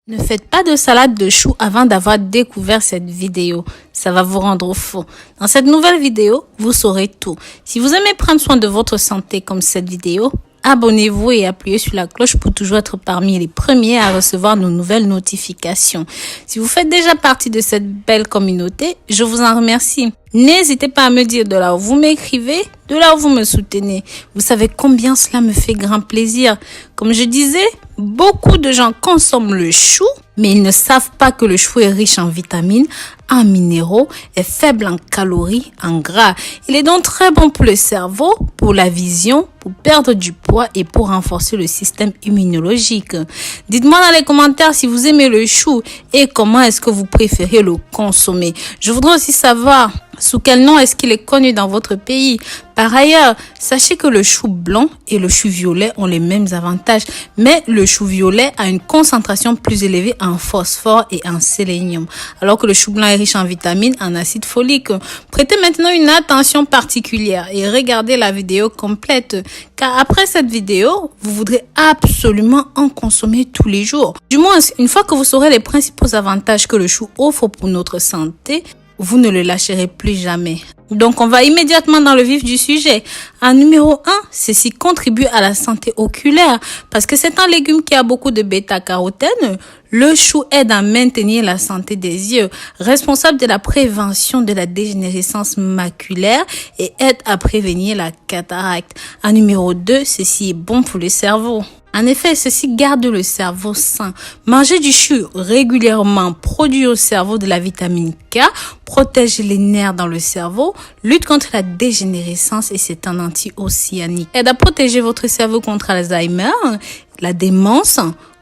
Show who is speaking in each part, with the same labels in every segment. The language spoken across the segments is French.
Speaker 1: Ne faites pas de salade de choux avant d'avoir découvert cette vidéo. Ça va vous rendre fou. Dans cette nouvelle vidéo, vous saurez tout. Si vous aimez prendre soin de votre santé comme cette vidéo, abonnez-vous et appuyez sur la cloche pour toujours être parmi les premiers à recevoir nos nouvelles notifications. Si vous faites déjà partie de cette belle communauté, je vous en remercie. N'hésitez pas à me dire de là où vous m'écrivez, de là où vous me soutenez. Vous savez combien cela me fait grand plaisir. Comme je disais, beaucoup de gens consomment le chou, mais ils ne savent pas que le chou est riche en vitamines, en minéraux, est faible en calories, en gras. Il est donc très bon pour le cerveau, pour la vision, pour perdre du poids et pour renforcer le système immunologique. Dites-moi dans les commentaires si vous aimez le chou et comment est-ce que vous préférez le consommer. Je voudrais aussi savoir sous quel nom est-ce qu'il est connu dans votre pays. Par ailleurs, sachez que le chou blanc et le chou violet ont les mêmes avantages, mais le chou violet a une concentration plus élevée en phosphore et en sélénium, alors que le chou blanc est riche en vitamines, en acide folique. Prêtez maintenant une attention particulière et regardez la vidéo complète, car après cette vidéo, vous voudrez absolument en consommer tous les jours. Du moins, une fois que vous saurez les principaux avantages que le chou offre pour notre santé, vous ne le lâcherez plus jamais. Donc, on va immédiatement dans le vif du sujet. En numéro 1, ceci contribue à la santé oculaire parce que c'est un légume qui a beaucoup de bêta-carotène. Le chou aide à maintenir la santé des yeux, responsable de la prévention de la dégénérescence maculaire et aide à prévenir la cataracte. En numéro 2, ceci est bon pour le cerveau. En effet, ceci garde le cerveau sain. Manger du chou régulièrement produit au cerveau de la vitamine K, protège les nerfs dans le cerveau, lutte contre la dégénérescence et c'est un anti-oxyanique. Aide à protéger votre cerveau contre Alzheimer, la démence,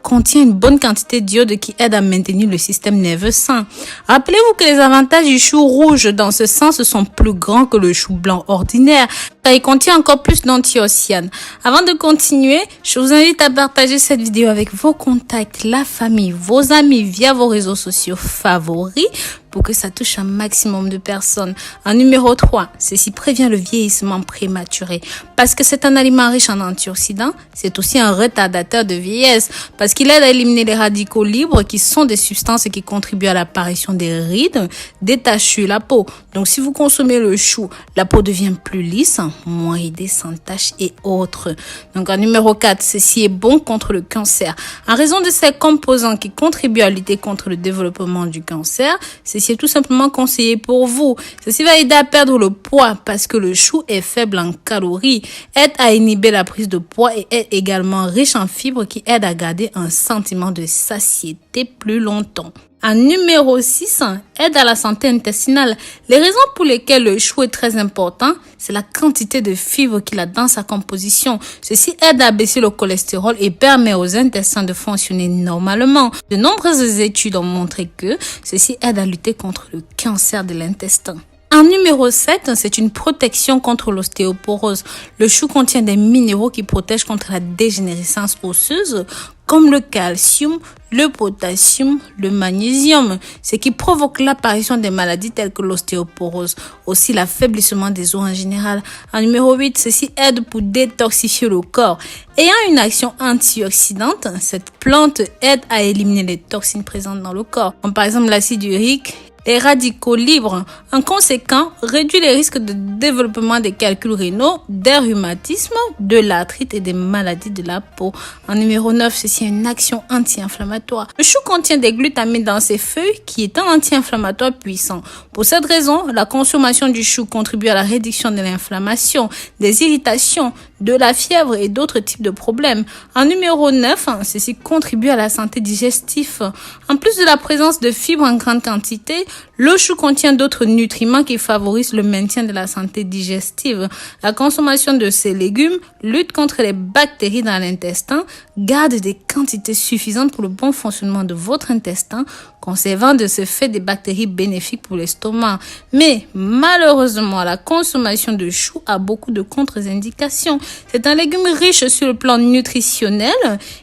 Speaker 1: contient une bonne quantité d'iode qui aide à maintenir le système nerveux sain. Rappelez-vous que les avantages du chou rouge dans ce sens sont plus grands que le chou blanc ordinaire, car il contient encore plus d'antioxydants. Avant de continuer, je vous invite à partager cette vidéo avec vos contacts, la famille, vos amis via vos réseaux sociaux favoris pour que ça touche un maximum de personnes. En numéro 3, ceci prévient le vieillissement prématuré. Parce que c'est un aliment riche en antioxydants, c'est aussi un retardateur de vieillesse parce qu'il aide à éliminer les radicaux libres qui sont des substances qui contribuent à l'apparition des rides, des taches sur la peau. Donc si vous consommez le chou, la peau devient plus lisse, moins ridée, sans taches et autres. Donc en numéro 4, ceci est bon contre le cancer. En raison de ces composants qui contribuent à lutter contre le développement du cancer, ceci est tout simplement conseillé pour vous. Ceci va aider à perdre le poids parce que le chou est faible en calories, aide à inhiber la prise de poids et est également riche en fibres qui aident à garder un sentiment de satiété plus longtemps. En numéro 6, aide à la santé intestinale. Les raisons pour lesquelles le chou est très important, c'est la quantité de fibres qu'il a dans sa composition. Ceci aide à baisser le cholestérol et permet aux intestins de fonctionner normalement. De nombreuses études ont montré que ceci aide à lutter contre le cancer de l'intestin. En numéro 7, c'est une protection contre l'ostéoporose. Le chou contient des minéraux qui protègent contre la dégénérescence osseuse, comme le calcium, le potassium, le magnésium, ce qui provoque l'apparition des maladies telles que l'ostéoporose, aussi l'affaiblissement des os en général. En numéro 8, ceci aide pour détoxifier le corps. Ayant une action antioxydante, cette plante aide à éliminer les toxines présentes dans le corps, comme par exemple l'acide urique, les radicaux libres. En conséquent, réduit les risques de développement des calculs rénaux, des rhumatismes, de l'arthrite et des maladies de la peau. En numéro 9, ceci est une action anti-inflammatoire. Le chou contient des glutamines dans ses feuilles qui est un anti-inflammatoire puissant. Pour cette raison, la consommation du chou contribue à la réduction de l'inflammation, des irritations, de la fièvre et d'autres types de problèmes. En numéro 9, ceci contribue à la santé digestive. En plus de la présence de fibres en grande quantité, le chou contient d'autres nutriments qui favorisent le maintien de la santé digestive. La consommation de ces légumes lutte contre les bactéries dans l'intestin, garde des quantités suffisantes pour le bon fonctionnement de votre intestin, conservant de ce fait des bactéries bénéfiques pour l'estomac. Mais malheureusement, la consommation de chou a beaucoup de contre-indications. C'est un légume riche sur le plan nutritionnel.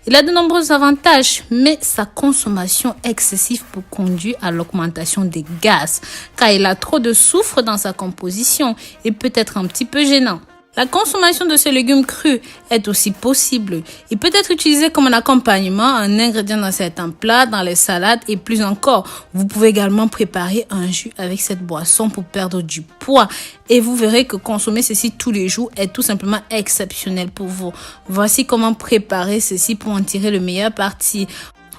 Speaker 1: Il a de nombreux avantages, mais sa consommation excessive peut conduire à l'augmentation des gaz, car il a trop de soufre dans sa composition et peut être un petit peu gênant. La consommation de ces légumes crus est aussi possible. Il peut être utilisé comme un accompagnement, un ingrédient dans certains plats, dans les salades et plus encore. Vous pouvez également préparer un jus avec cette boisson pour perdre du poids. Et vous verrez que consommer ceci tous les jours est tout simplement exceptionnel pour vous. Voici comment préparer ceci pour en tirer le meilleur parti.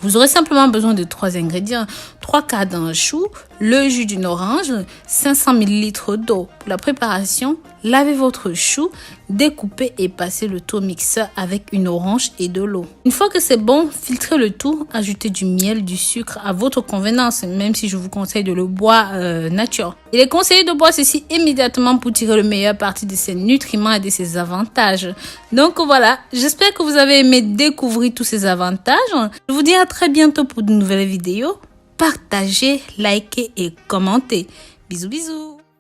Speaker 1: Vous aurez simplement besoin de 3 ingrédients, 3 quarts d'un chou, le jus d'une orange, 500 ml d'eau. Pour la préparation, lavez votre chou, découpez et passez le tout au mixeur avec une orange et de l'eau. Une fois que c'est bon, filtrez le tout, ajoutez du miel, du sucre à votre convenance, même si je vous conseille de le boire nature. Il est conseillé de boire ceci immédiatement pour tirer le meilleur parti de ses nutriments et de ses avantages. Donc voilà, j'espère que vous avez aimé découvrir tous ces avantages. Je vous dis à très bientôt pour de nouvelles vidéos. Partagez, likez et commentez. Bisous bisous.